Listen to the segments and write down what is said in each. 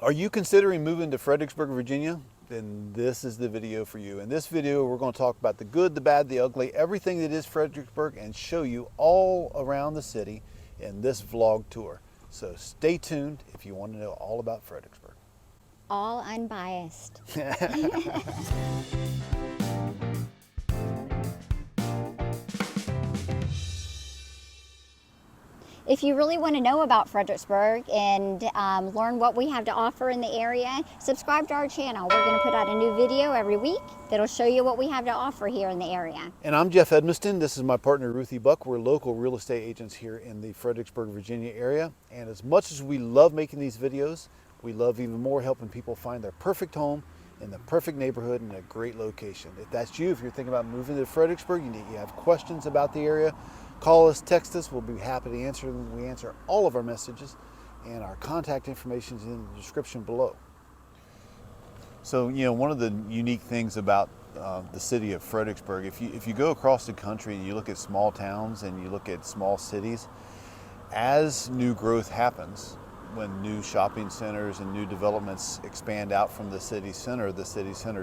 Are you considering moving to Fredericksburg, Virginia? Then this is the video for you. In this video, we're going to talk about the good, the bad, the ugly, everything that is Fredericksburg, and show you all around the city in this vlog tour. So stay tuned if you want to know all about Fredericksburg. All unbiased. If you really want to know about Fredericksburg and learn what we have to offer in the area, subscribe to our channel. We're going to put out a new video every week that'll show you what we have to offer here in the area. And I'm Jeff Edmiston. This is my partner, Ruthie Buck. We're local real estate agents here in the Fredericksburg, Virginia area. And as much as we love making these videos, we love even more helping people find their perfect home in the perfect neighborhood and a great location. If that's you, if you're thinking about moving to Fredericksburg, you have questions about the area, call us, text us. We'll be happy to answer them. We answer all of our messages, and our contact information is in the description below. So, one of the unique things about the city of Fredericksburg, if you go across the country and you look at small towns and you look at small cities, as new growth happens, when new shopping centers and new developments expand out from the city center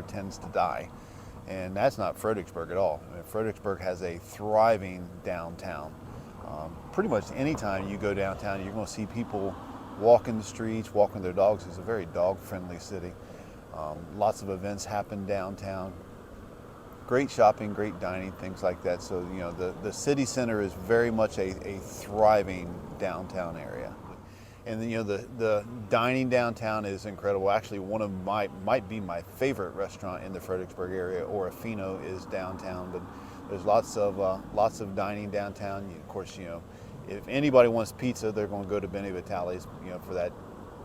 tends to die. And that's not Fredericksburg at all. I mean, Fredericksburg has a thriving downtown. Pretty much anytime you go downtown, you're going to see people walking the streets, walking their dogs. It's a very dog-friendly city. Lots of events happen downtown. Great shopping, great dining, things like that. So, the city center is very much a thriving downtown area. And the dining downtown is incredible. Actually, one of might be my favorite restaurant in the Fredericksburg area, Orofino, is downtown. But there's lots of dining downtown. Of course, if anybody wants pizza, they're going to go to Benny Vitale's, for that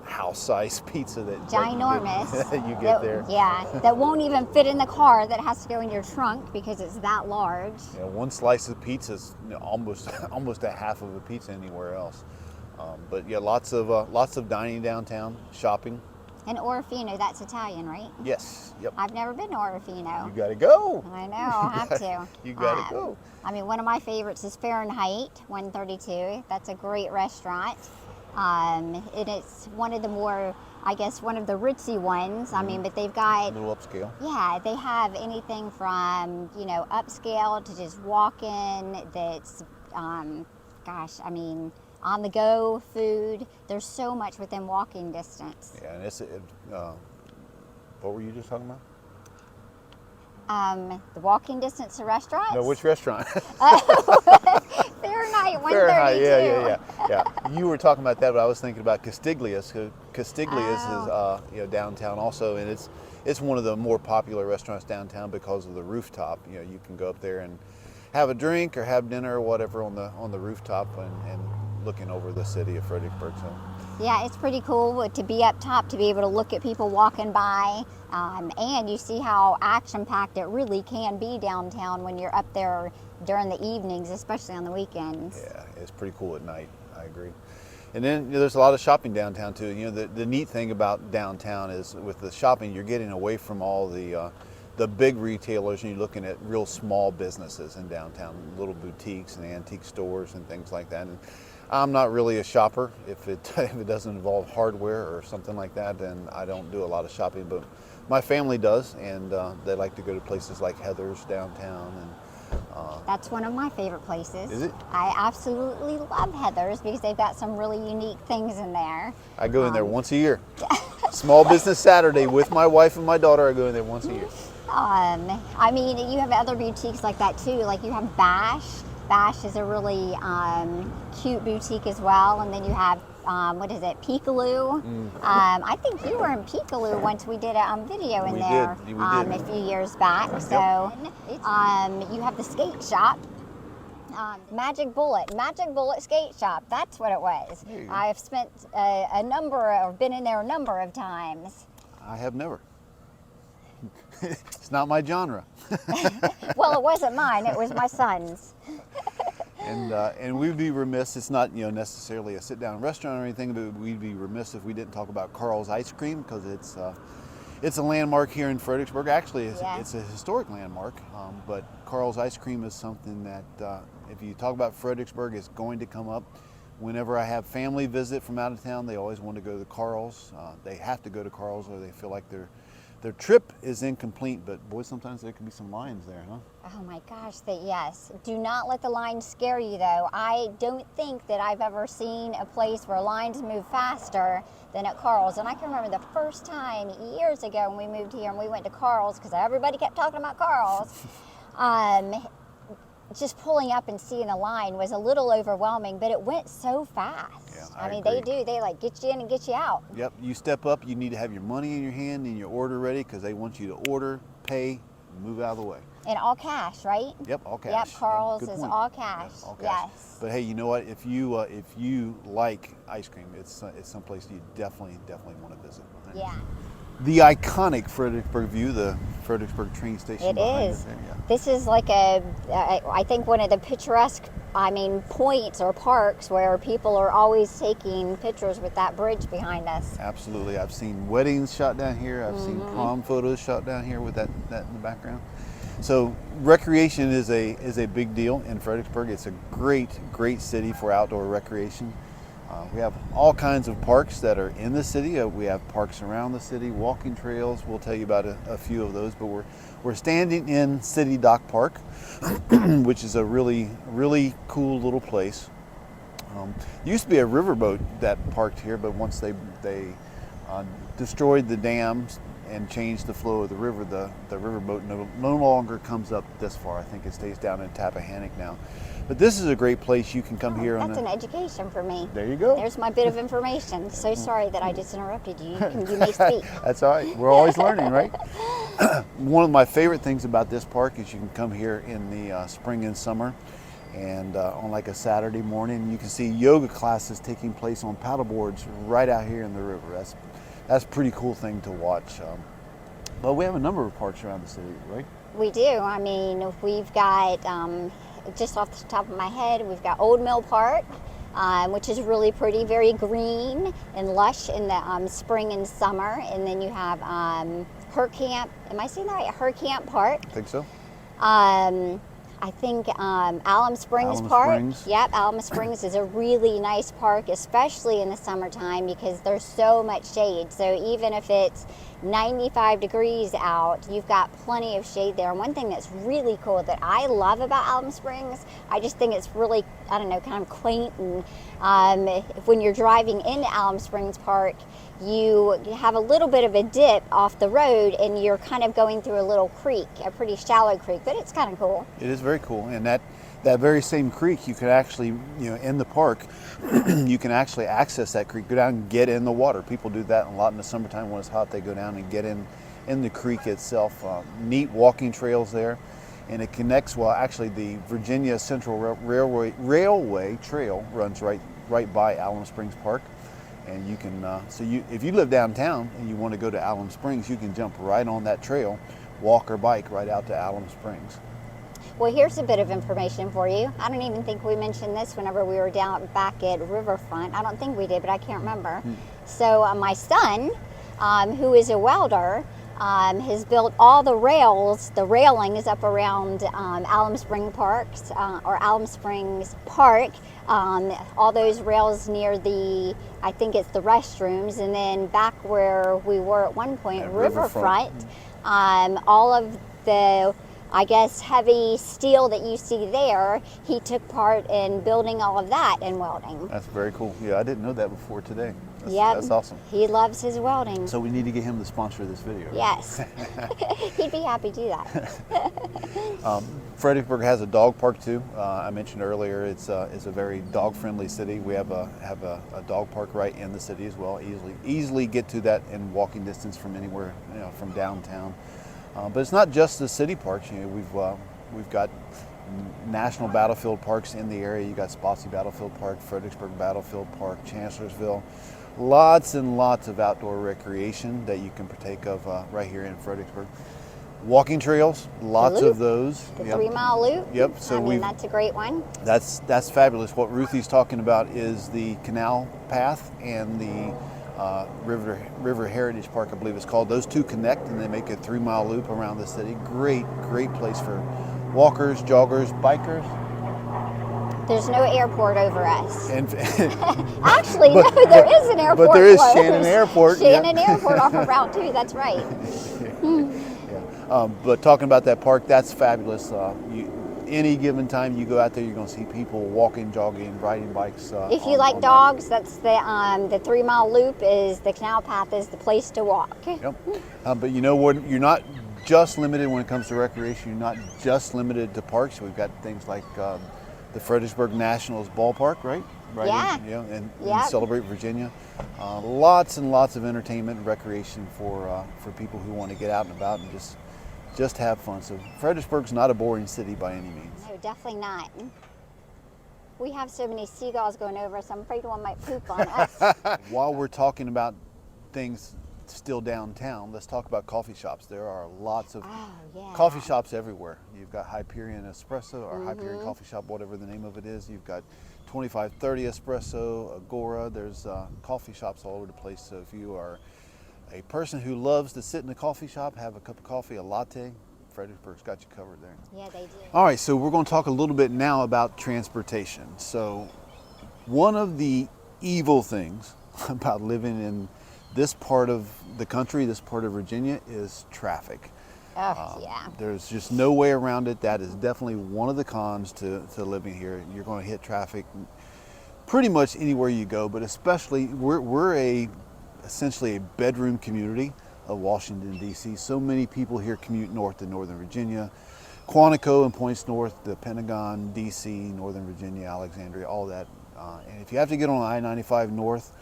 house-sized pizza that ginormous you get there. Yeah, that won't even fit in the car. That has to go in your trunk because it's that large. Yeah, one slice of pizza is almost a half of a pizza anywhere else. But yeah, lots of dining downtown, shopping. And Orofino, that's Italian, right? Yes. Yep. I've never been to Orofino. You gotta go. I know, I'll have to. You gotta go. I mean, one of my favorites is Fahrenheit 132. That's a great restaurant. And it's one of the more, I guess, one of the ritzy ones. I mean, but they've got a little upscale. Yeah, they have anything from upscale to just walk-in. That's, on the go food. There's so much within walking distance. Yeah, and what were you just talking about? The walking distance to restaurants? No, which restaurant? Fahrenheit 132. Fahrenheit, yeah. You were talking about that, but I was thinking about Castiglia's. Castiglia's is downtown also, and it's one of the more popular restaurants downtown because of the rooftop. You can go up there and have a drink or have dinner or whatever on the rooftop and looking over the city of Fredericksburg. So. Yeah, it's pretty cool to be up top, to be able to look at people walking by, and you see how action-packed it really can be downtown when you're up there during the evenings, especially on the weekends. Yeah, it's pretty cool at night. I agree. And then there's a lot of shopping downtown too. The neat thing about downtown is with the shopping, you're getting away from all the big retailers, and you're looking at real small businesses in downtown, little boutiques and antique stores and things like that. And I'm not really a shopper. If it doesn't involve hardware or something like that, then I don't do a lot of shopping. But my family does, and they like to go to places like Heather's downtown. And that's one of my favorite places. Is it? I absolutely love Heather's because they've got some really unique things in there. I go in there once a year. Small Business Saturday with my wife and my daughter. I go in there once a year. I mean, you have other boutiques like that too. Like you have Bash. Bash is a really cute boutique as well. And then you have, Peekaloo. I think you were in Peekaloo once we did a video in there a few years back. Yep. So you have the skate shop. Magic Bullet Skate Shop. That's what it was. I've spent been in there a number of times. I have never. It's not my genre. Well, it wasn't mine. It was my son's. And we'd be remiss. It's not necessarily a sit-down restaurant or anything, but we'd be remiss if we didn't talk about Carl's Ice Cream because it's a landmark here in Fredericksburg. Actually, it's a historic landmark. But Carl's Ice Cream is something that if you talk about Fredericksburg, it's going to come up. Whenever I have family visit from out of town, they always want to go to Carl's. They have to go to Carl's or they feel like their trip is incomplete, but boy, sometimes there can be some lines there, huh? Oh my gosh, yes. Do not let the lines scare you though. I don't think that I've ever seen a place where lines move faster than at Carl's. And I can remember the first time years ago when we moved here and we went to Carl's, because everybody kept talking about Carl's. Just pulling up and seeing the line was a little overwhelming, but it went so fast. Yeah, I mean, agree. they like get you in and get you out. Yep, you step up, you need to have your money in your hand and your order ready because they want you to order, pay, and move out of the way. And all cash, right? Yep, all cash. Yep, Carl's Good is point. all cash. Yep, all cash. Yes. But hey, you know what? If you like ice cream, it's someplace you definitely want to visit. Yeah. The iconic Fredericksburg view, the Fredericksburg train station. It behind is. us there, yeah. This is like I think one of the picturesque, points or parks where people are always taking pictures with that bridge behind us. Absolutely. I've seen weddings shot down here. I've seen prom photos shot down here with that in the background. So recreation is a big deal in Fredericksburg. It's a great city for outdoor recreation. We have all kinds of parks that are in the city. We have parks around the city, walking trails. We'll tell you about a few of those, but we're standing in City Dock Park, which is a really cool little place. Used to be a riverboat that parked here, but once they destroyed the dams and changed the flow of the river, the riverboat no longer comes up this far. I think it stays down in Tappahannock now. But this is a great place. You can come here. That's an education for me. There you go. There's my bit of information. So sorry that I just interrupted you. You may speak. That's all right. We're always learning, right? One of my favorite things about this park is you can come here in the spring and summer, and on like a Saturday morning, you can see yoga classes taking place on paddle boards right out here in the river. That's a pretty cool thing to watch. But we have a number of parks around the city, right? We do. We've got, just off the top of my head, we've got Old Mill Park, which is really pretty, very green and lush in the spring and summer. And then you have Her Camp. Am I saying that right? Her Camp Park. I think so. I think Alum Springs Park. Yep, Alum Springs is a really nice park, especially in the summertime because there's so much shade. So even if it's 95 degrees out, you've got plenty of shade there. And one thing that's really cool that I love about Alum Springs, I just think it's really, kind of quaint. And when you're driving into Alum Springs Park, you have a little bit of a dip off the road and you're kind of going through a little creek, a pretty shallow creek, but it's kind of cool. It is very cool. And that very same creek, you can actually, in the park, you can actually access that creek, go down and get in the water. People do that a lot in the summertime when it's hot. They go down and get in the creek itself. Neat walking trails there. And it connects, actually the Virginia Central Railway Trail runs right by Alum Springs Park. And you can, if you live downtown and you want to go to Alum Springs, you can jump right on that trail, walk or bike right out to Alum Springs. Well, here's a bit of information for you. I don't even think we mentioned this whenever we were down back at Riverfront. I don't think we did, but I can't remember. So my son, who is a welder, has built all the rails. The railing is up around Alum Springs Parks or Alum Springs Park. All those rails near I think it's the restrooms, and then back where we were at one point, Riverfront. All of the, I guess, heavy steel that you see there, he took part in building all of that and welding. That's very cool. Yeah, I didn't know that before today. That's awesome. He loves his welding. So we need to get him to sponsor this video. Yes. He'd be happy to do that. Fredericksburg has a dog park too. I mentioned earlier it's a very dog-friendly city. We have a dog park right in the city as well. Easily get to that in walking distance from anywhere, from downtown. But it's not just the city parks. We've got national battlefield parks in the area. You got Spotsy Battlefield Park, Fredericksburg Battlefield Park, Chancellorsville. Lots and lots of outdoor recreation that you can partake of right here in Fredericksburg. Walking trails, lots of those. The 3-mile loop. Yep. So that's a great one. That's fabulous. What Ruthie's talking about is the canal path and the River Heritage Park, I believe it's called. Those two connect and they make a 3-mile loop around the city. Great place for walkers, joggers, bikers. There's no airport over us. And Actually, no, there is an airport. But there is close. Shannon Airport. Shannon yeah. Airport off of Route 2. That's right. But talking about that park, that's fabulous. Any given time you go out there, you're going to see people walking, jogging, riding bikes. If you like dogs, that's the 3 mile loop. Is the canal path is the place to walk. Yep. But you know what? You're not just limited when it comes to recreation. You're not just limited to parks. We've got things like the Fredericksburg Nationals ballpark, right? Right. Yeah. And Celebrate Virginia. Lots and lots of entertainment and recreation for people who want to get out and about and just have fun. So Fredericksburg's not a boring city by any means. No, definitely not. We have so many seagulls going over us, I'm afraid one might poop on us. While we're talking about things still downtown, let's talk about coffee shops. There are lots of coffee shops everywhere. You've got Hyperion Espresso or Hyperion Coffee Shop, whatever the name of it is. You've got 2530 Espresso, Agora. There's coffee shops all over the place. So if you are a person who loves to sit in a coffee shop, have a cup of coffee, a latte, Fredericksburg's got you covered there. Yeah, they do. All right, so we're going to talk a little bit now about transportation. So one of the evil things about living in this part of the country, this part of Virginia, is traffic. Yeah. There's just no way around it. That is definitely one of the cons to living here. You're going to hit traffic pretty much anywhere you go, but especially we're essentially a bedroom community of Washington, D.C. So many people here commute north to Northern Virginia, Quantico and points north, the Pentagon, D.C., Northern Virginia, Alexandria, all that. And if you have to get on I-95 north,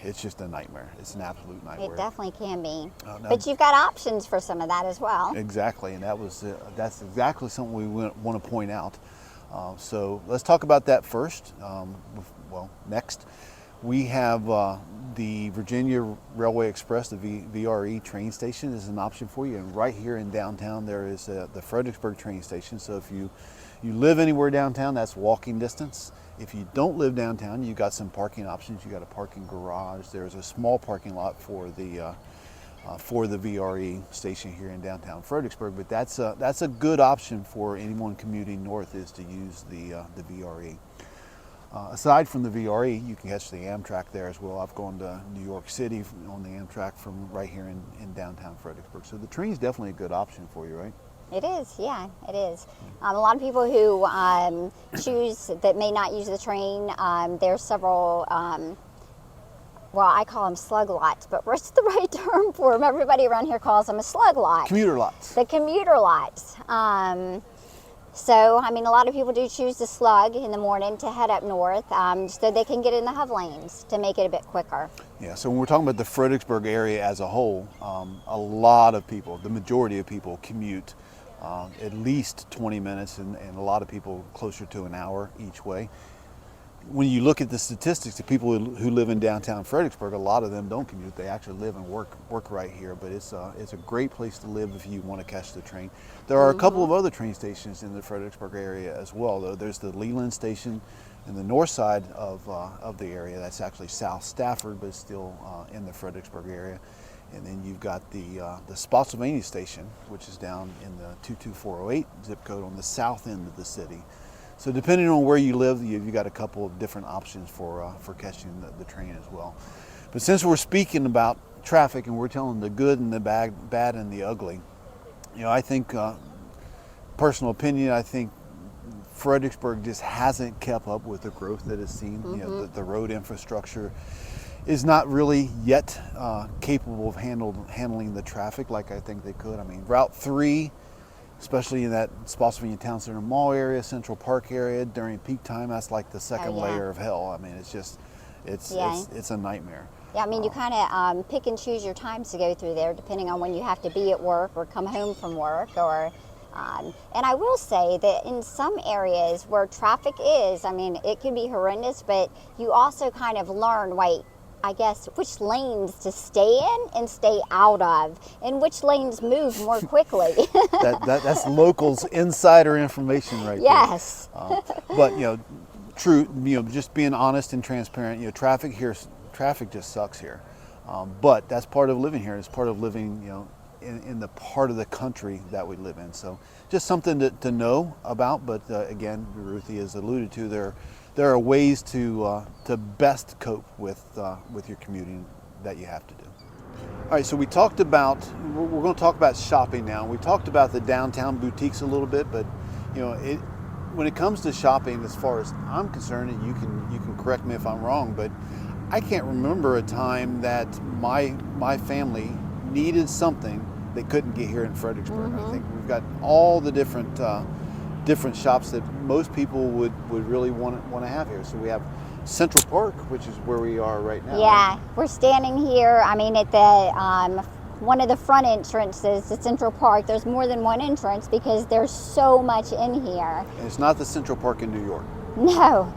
it's just a nightmare. It's an absolute nightmare. It definitely can be. But you've got options for some of that as well. Exactly, and that's exactly something we want to point out. So let's talk about that first. Next. We have the Virginia Railway Express, the VRE train station is an option for you. And right here in downtown, there is the Fredericksburg train station. So if you live anywhere downtown, that's walking distance. If you don't live downtown, you've got some parking options. You got a parking garage. There's a small parking lot for the VRE station here in downtown Fredericksburg. But that's a good option for anyone commuting north, is to use the VRE. Aside from the VRE, you can catch the Amtrak there as well. I've gone to New York City on the Amtrak from right here in downtown Fredericksburg. So the train's definitely a good option for you, right? It is, yeah, it is. A lot of people who choose that may not use the train, there's several, well, I call them slug lots, but what's the right term for them? Everybody around here calls them a slug lot. Commuter lots. The commuter lots. So, I mean, a lot of people do choose the slug in the morning to head up north so they can get in the hub lanes to make it a bit quicker. Yeah, so when we're talking about the Fredericksburg area as a whole, a lot of people, the majority of people commute at least 20 minutes and a lot of people closer to an hour each way. When you look at the statistics, the people who live in downtown Fredericksburg, a lot of them don't commute. They actually live and work right here. But it's a great place to live if you want to catch the train. There are a couple of other train stations in the Fredericksburg area as well, though. There's the Leland station in the north side of the area. That's actually South Stafford, but it's still in the Fredericksburg area. And then you've got the Spotsylvania station, which is down in the 22408 zip code on the south end of the city. So depending on where you live, you've got a couple of different options for catching the train as well. But since we're speaking about traffic and we're telling the good and the bad and the ugly, I think, personal opinion, I think Fredericksburg just hasn't kept up with the growth that it's seen. The road infrastructure is not really yet capable of handling the traffic like I think they could. I mean, Route 3, especially in that Spotsylvania Town Center Mall area, Central Park area, during peak time, that's like the second layer of hell. I mean, it's a nightmare. Yeah, I mean, you kind of pick and choose your times to go through there, depending on when you have to be at work or come home from work. And I will say that in some areas where traffic is, I mean, it can be horrendous, but you also kind of learn, which lanes to stay in and stay out of, and which lanes move more quickly. That's locals' insider information right there. Yes. But just being honest and transparent. Traffic just sucks here. But that's part of living here. It's part of living, in the part of the country that we live in. So just something to know about. But again, Ruthie has alluded to, there are ways to best cope with your commuting that you have to do. All right, so we talked about, we're going to talk about shopping now. We talked about the downtown boutiques a little bit, but you know, when it comes to shopping, as far as I'm concerned, and you can correct me if I'm wrong, but I can't remember a time that my family needed something they couldn't get here in Fredericksburg. I think we've got all the different shops that most people would really want to have here. So we have Central Park, which is where we are right now. Yeah, we're standing here, I mean, at the one of the front entrances to Central Park. There's more than one entrance because there's so much in here. And it's not the Central Park in New York. No,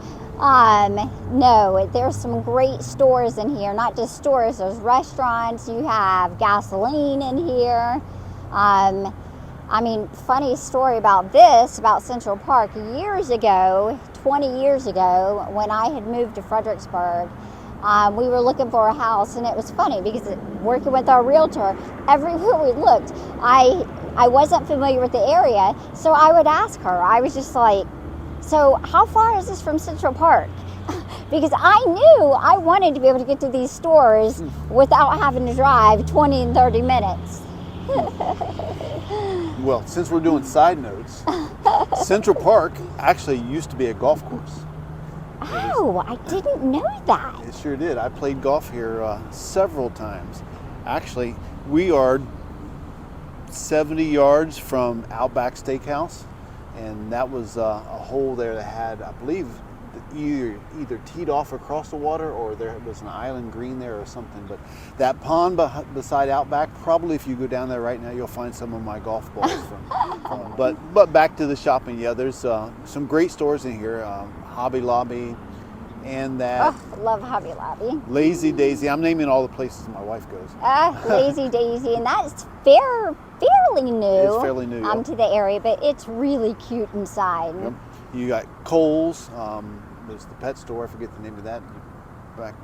no, there's some great stores in here. Not just stores, there's restaurants, you have gasoline in here. I mean, funny story about this, about Central Park. Years ago, 20 years ago, when I had moved to Fredericksburg, we were looking for a house, and it was funny because working with our realtor, everywhere we looked, I wasn't familiar with the area, so I would ask her. I was just like, so how far is this from Central Park? Because I knew I wanted to be able to get to these stores without having to drive 20 and 30 minutes. Well, since we're doing side notes, Central Park actually used to be a golf course. Oh, I didn't know that. It sure did. I played golf here several times. Actually, we are 70 yards from Outback Steakhouse, and that was a hole there that had, I believe, either teed off across the water or there was an island green there or something. But that pond beside Outback, probably if you go down there right now, you'll find some of my golf balls from. But back to the shopping. Yeah, there's some great stores in here. Hobby Lobby, and that. Oh, love Hobby Lobby. Lazy Daisy. I'm naming all the places my wife goes. Lazy Daisy, and that's fairly new. It's fairly new. Yep. To the area, but it's really cute inside. Yep. You got Kohl's. There's the pet store. I forget the name of that. Back.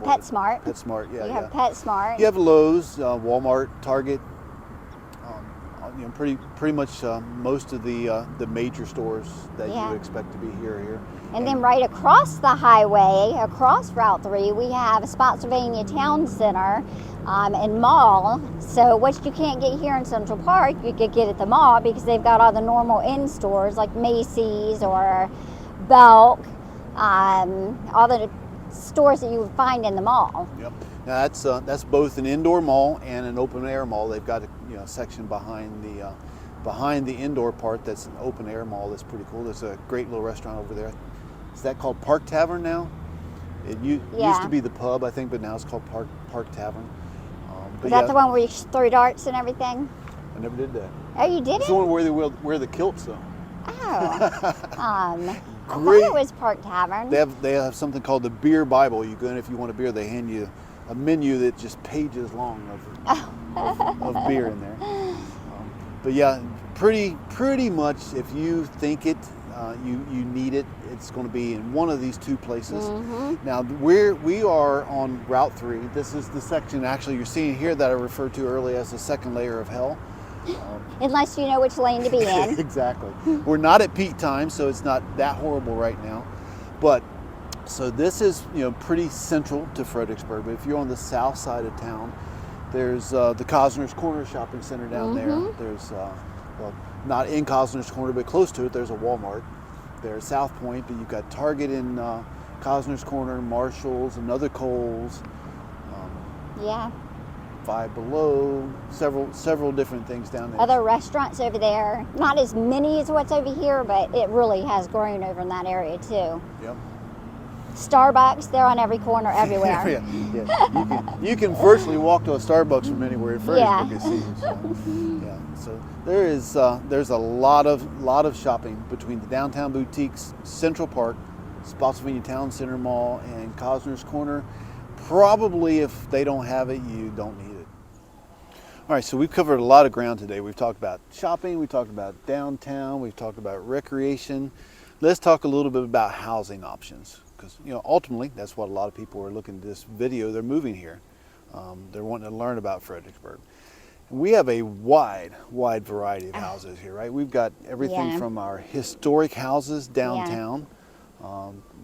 PetSmart. PetSmart. Yeah. You have PetSmart. You have Lowe's, Walmart, Target. Pretty much most of the major stores that you would expect to be here. And then right across the highway, across Route 3, we have Spotsylvania Town Center and Mall. So what you can't get here in Central Park, you could get at the mall because they've got all the normal in stores like Macy's or Belk, all the stores that you would find in the mall. Yep. Now that's both an indoor mall and an open air mall. They've got a section behind the indoor part that's an open air mall. That's pretty cool. There's a great little restaurant over there. Is that called Park Tavern now? It used to be the pub, I think, but now it's called Park Tavern. Is that the one where you throw darts and everything? I never did that. Oh, you didn't? It's the one where they wear the kilts, though. Oh. Great. I thought it was Park Tavern. They have something called the Beer Bible. You go in if you want a beer. They hand you a menu that's just pages long of beer in there. But yeah, pretty much if you think you need it, it's going to be in one of these two places. Now we are on Route 3. This is the section actually you're seeing here that I referred to earlier as the second layer of hell. Unless you know which lane to be in. Exactly. We're not at peak time, so it's not that horrible right now. But so this is pretty central to Fredericksburg. But if you're on the south side of town, there's the Cosner's Corner Shopping Center down there. There's not in Cosner's Corner, but close to it. There's a Walmart. There's South Point, but you've got Target in Cosner's Corner, Marshall's, another Kohl's. Yeah. Five Below, several different things down there. Other restaurants over there. Not as many as what's over here, but it really has grown over in that area too. Yep. Starbucks, they're on every corner everywhere. Yeah. You can virtually walk to a Starbucks from anywhere in Fredericksburg, it seems. So there's a lot of shopping between the downtown boutiques, Central Park, Spotsylvania Town Center Mall, and Cosner's Corner. Probably if they don't have it, you don't need it. All right, so we've covered a lot of ground today. We've talked about shopping, we've talked about downtown, we've talked about recreation. Let's talk a little bit about housing options, because ultimately that's what a lot of people are looking at this video. They're moving here. They're wanting to learn about Fredericksburg. We have a wide variety of houses here, right? We've got everything Yeah. from our historic houses downtown.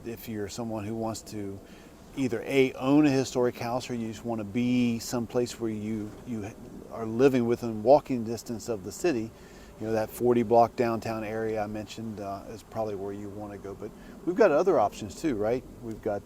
If you're someone who wants to either own a historic house, or you just want to be someplace where you are living within walking distance of the city, you know, that 40 block downtown area I mentioned is probably where you want to go. But we've got other options too, right? We've got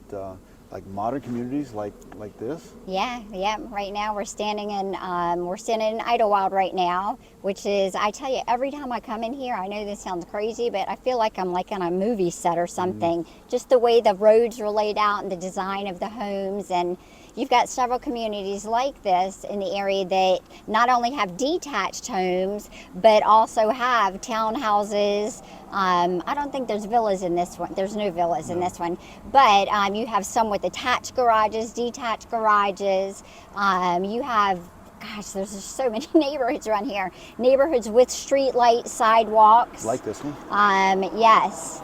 like modern communities like this. Yeah, yeah. Right now we're standing in Idlewild right now, which is, I tell you, every time I come in here, I know this sounds crazy, but I feel like I'm like on a movie set or something. Just the way the roads are laid out and the design of the homes, and you've got several communities like this in the area that not only have detached homes, but also have townhouses. I don't think there's villas in this one. There's no villas in this one. But you have some with attached garages, detached garages. You have, gosh, there's just so many neighborhoods around here. Neighborhoods with street light sidewalks. Like this one. Yes.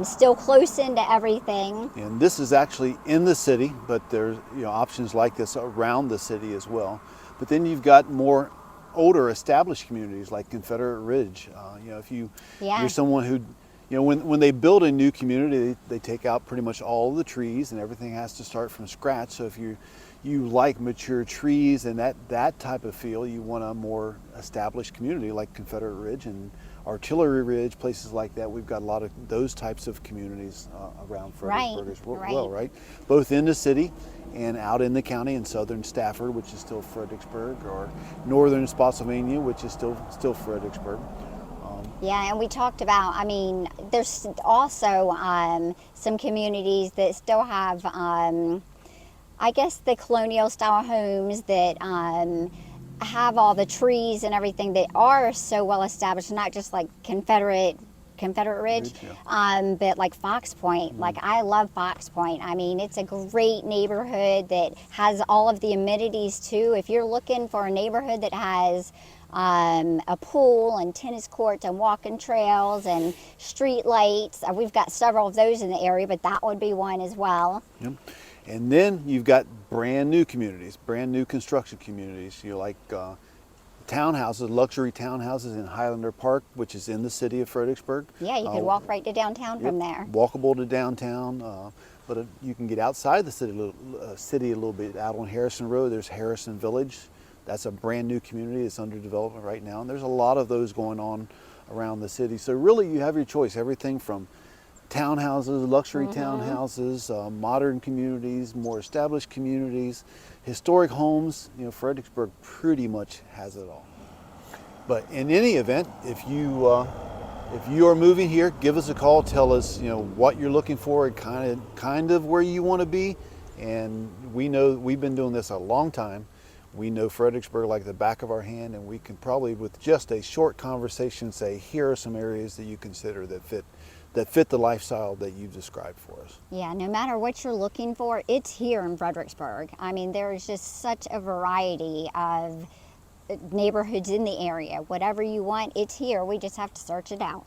Still close into everything. And this is actually in the city, but there's, you know, options like this around the city as well. But then you've got more older established communities like Confederate Ridge. You know, if you're someone who, you know, when they build a new community, they take out pretty much all of the trees and everything has to start from scratch. So if you like mature trees and that type of feel, you want a more established community like Confederate Ridge and Artillery Ridge, places like that. We've got a lot of those types of communities around Fredericksburg as well, right? Both in the city and out in the county, in southern Stafford, which is still Fredericksburg, or northern Spotsylvania, which is still Fredericksburg. Yeah, and we talked about, I mean, there's also some communities that still have, I guess, the colonial style homes that have all the trees and everything that are so well established, not just like Confederate Ridge, but like Fox Point. Like, I love Fox Point. I mean, it's a great neighborhood that has all of the amenities too. If you're looking for a neighborhood that has a pool and tennis courts and walking trails and street lights, we've got several of those in the area, but that would be one as well. Yep. And then you've got brand new communities, brand new construction communities, you know, like townhouses, luxury townhouses in Highlander Park, which is in the city of Fredericksburg. Yeah, you could walk right to downtown from there. Walkable to downtown, but you can get outside the city a little bit. Out on Harrison Road, there's Harrison Village. That's a brand new community that's under development right now, and there's a lot of those going on around the city. So really, you have your choice, everything from townhouses, luxury townhouses, modern communities, more established communities, historic homes. You know, Fredericksburg pretty much has it all. But in any event, if you are moving here, give us a call. Tell us, you know, what you're looking for and kind of where you want to be. And we know we've been doing this a long time. We know Fredericksburg like the back of our hand, and we can probably, with just a short conversation, say, here are some areas that you consider that fit the lifestyle that you've described for us. Yeah, no matter what you're looking for, it's here in Fredericksburg. I mean, there is just such a variety of neighborhoods in the area. Whatever you want, it's here. We just have to search it out.